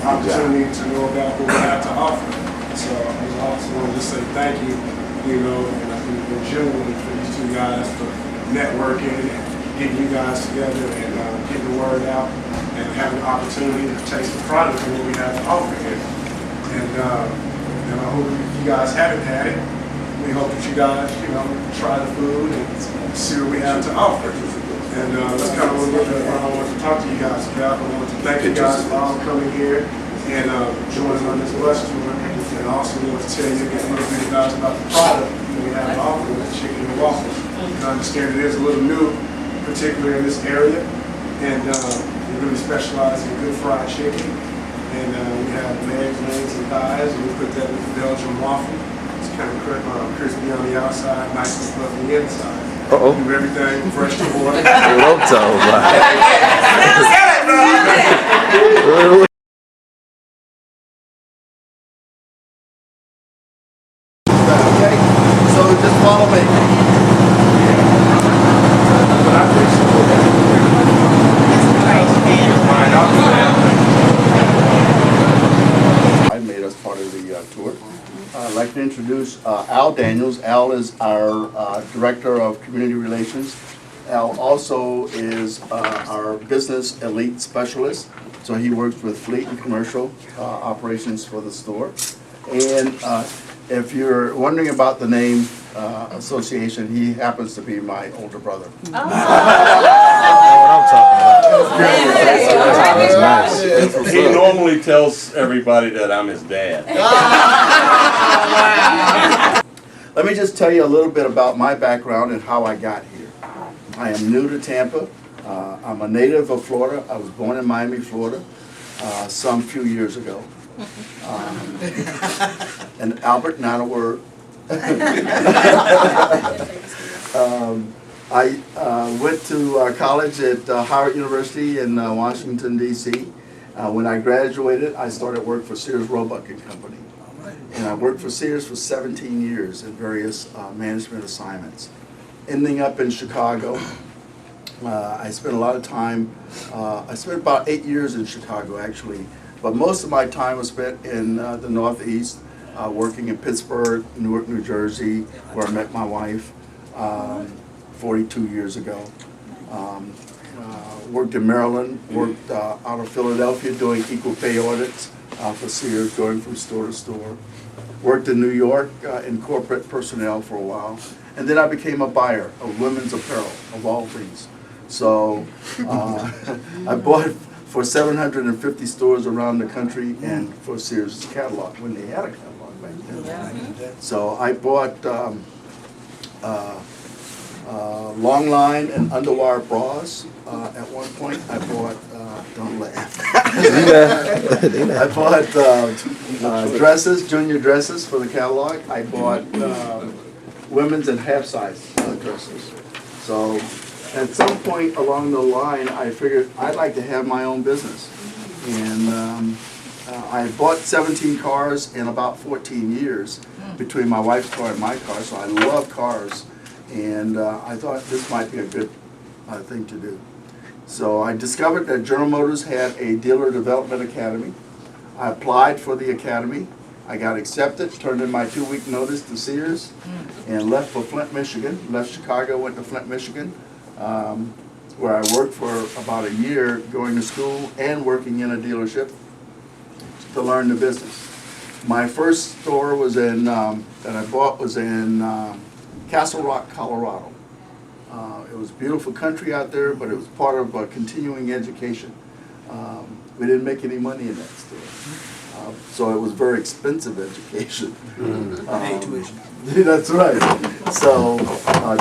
opportunity to know about what we have to offer. So I also want to just say thank you, and I think genuinely for these two guys for networking and getting you guys together and getting the word out and having the opportunity to taste the product and what we have to offer here. And I hope if you guys haven't had it, we hope that you guys, try the food and see what we have to offer. And that's kind of what I want to talk to you guys about. I want to thank you guys for all coming here and joining on this bus tour. And I also want to tell you a little bit about the product that we have to offer with chicken and waffles. And I understand it is a little new, particularly in this area. And we really specialize in good fried chicken. And we have legs, wings, and thighs. And we put that with the Belgian waffle. It's kind of crispy on the outside, nice and fluffy on the inside. Uh-oh. Do everything fresh to order. Okay, so just follow me. I made us part of the tour. I'd like to introduce Al Daniels. Al is our Director of Community Relations. Al also is our Business Elite Specialist. So he works with fleet and commercial operations for the store. And if you're wondering about the name association, he happens to be my older brother. He normally tells everybody that I'm his dad. Let me just tell you a little bit about my background and how I got here. I am new to Tampa. I'm a native of Florida. I was born in Miami, Florida, some few years ago. And Albert, not a word. I went to college at Howard University in Washington, D.C. When I graduated, I started work for Sears Roebuck and Company. And I worked for Sears for 17 years in various management assignments. Ending up in Chicago, I spent a lot of time, I spent about 8 years in Chicago actually, but most of my time was spent in the Northeast, working in Pittsburgh, Newark, New Jersey, where I met my wife 42 years ago. Worked in Maryland, worked out of Philadelphia doing equal pay audits for Sears, going from store to store. Worked in New York in corporate personnel for a while. And then I became a buyer of women's apparel, of all things. So I bought for 750 stores around the country and for Sears catalog, when they had a catalog back then. So I bought long line and underwire bras. At one point, I bought, don't laugh. I bought dresses, junior dresses for the catalog. I bought women's and half-size dresses. So at some point along the line, I figured I'd like to have my own business. And I bought 17 cars in about 14 years between my wife's car and my car, so I love cars. And I thought this might be a good thing to do. So I discovered that General Motors had a dealer development academy. I applied for the academy. I got accepted, turned in my 2-week notice to Sears, and left for Flint, Michigan. Left Chicago, went to Flint, Michigan, where I worked for about a year, going to school and working in a dealership to learn the business. My first store was in that I bought was in Castle Rock, Colorado. It was beautiful country out there, but it was part of continuing education. We didn't make any money in that store, so it was very expensive education. That's right. So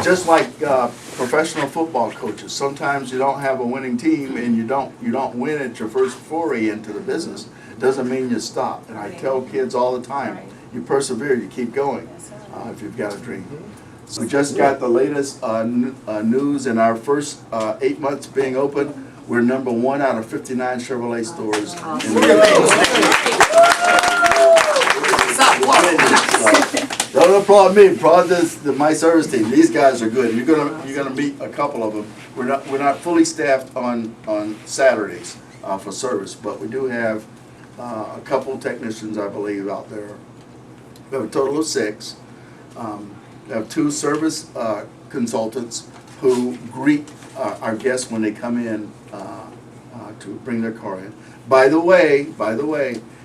just like professional football coaches, sometimes you don't have a winning team and you don't win at your first foray into the business. Doesn't mean you stop. And I tell kids all the time, you persevere, you keep going if you've got a dream. So we just got the latest news in our first 8 months being open. We're #1 out of 59 Chevrolet stores in the Don't applaud me. Applaud my service team. These guys are good. You're gonna meet a couple of them. We're not fully staffed on Saturdays for service, but we do have a couple technicians, I believe, out there. We have a total of 6. We have 2 service consultants who greet our guests when they come in to bring their car in. By the way,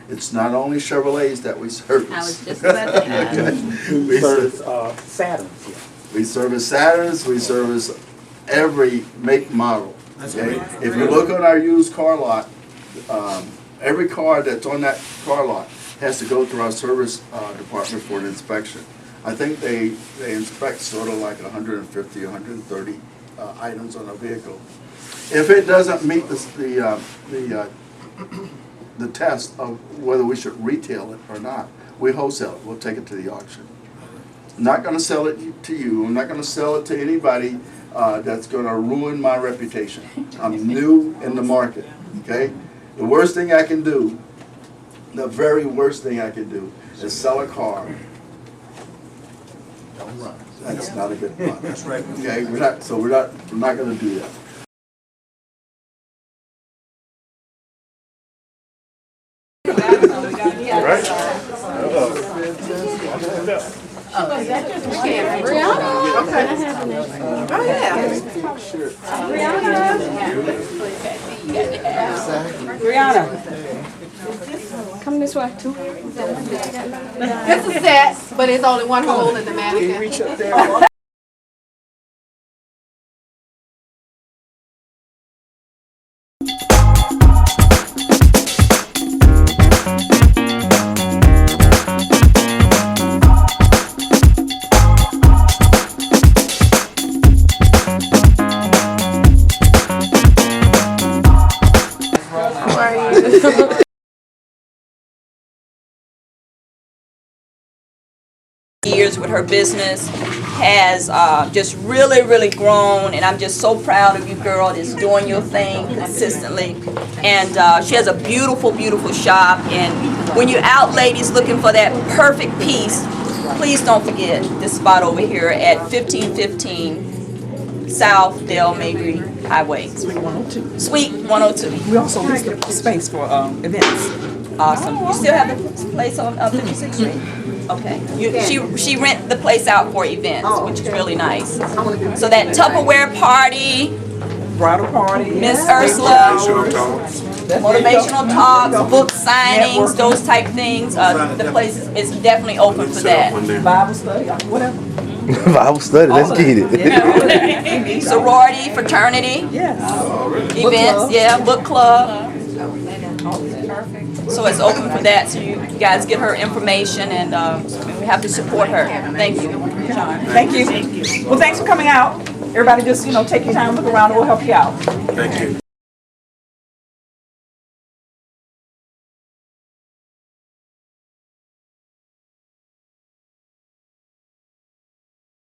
it's not only Chevrolets that we service. I was just about to ask. We Service Saturns. We service Saturns, we service every make model. Okay? If you look on our used car lot, every car that's on that car lot has to go through our service department for an inspection. I think they inspect sort of like 150, 130 items on a vehicle. If it doesn't meet the test of whether we should retail it or not, we wholesale it. We'll take it to the auction. I'm not going to sell it to you. I'm not going to sell it to anybody that's going to ruin my reputation. I'm new in the market. Okay. The worst thing I can do, the very worst thing I can do, is sell a car. That's not a good one. That's right. Okay. We're not going to do that. Brianna, come this way too. It's a set, but it's only one hole in the mannequin. Years with her business has just really grown, and I'm just so proud of you, girl, that's doing your thing consistently. And she has a beautiful shop, and when you're out, ladies, looking for that perfect piece, please don't forget this spot over here at 1515 South Del Mabry Highway. Suite 102. Suite 102. We also lease the space for events. Awesome. You still have the place on 56th Street? Okay. She rent the place out for events, which is really nice. So that Tupperware party, Bridal party. Miss Ursula, motivational talks, book signings, Networking. those type things. The place is definitely open for that. Bible study, whatever. Bible study, let's get it. Sorority, fraternity, Yes. events, book club. So it's open for that, so you guys get her information, and we have to support her. Thank you. Thank you. Well, thanks for coming out. Everybody just, take your time, look around, and we'll help you out. Thank you.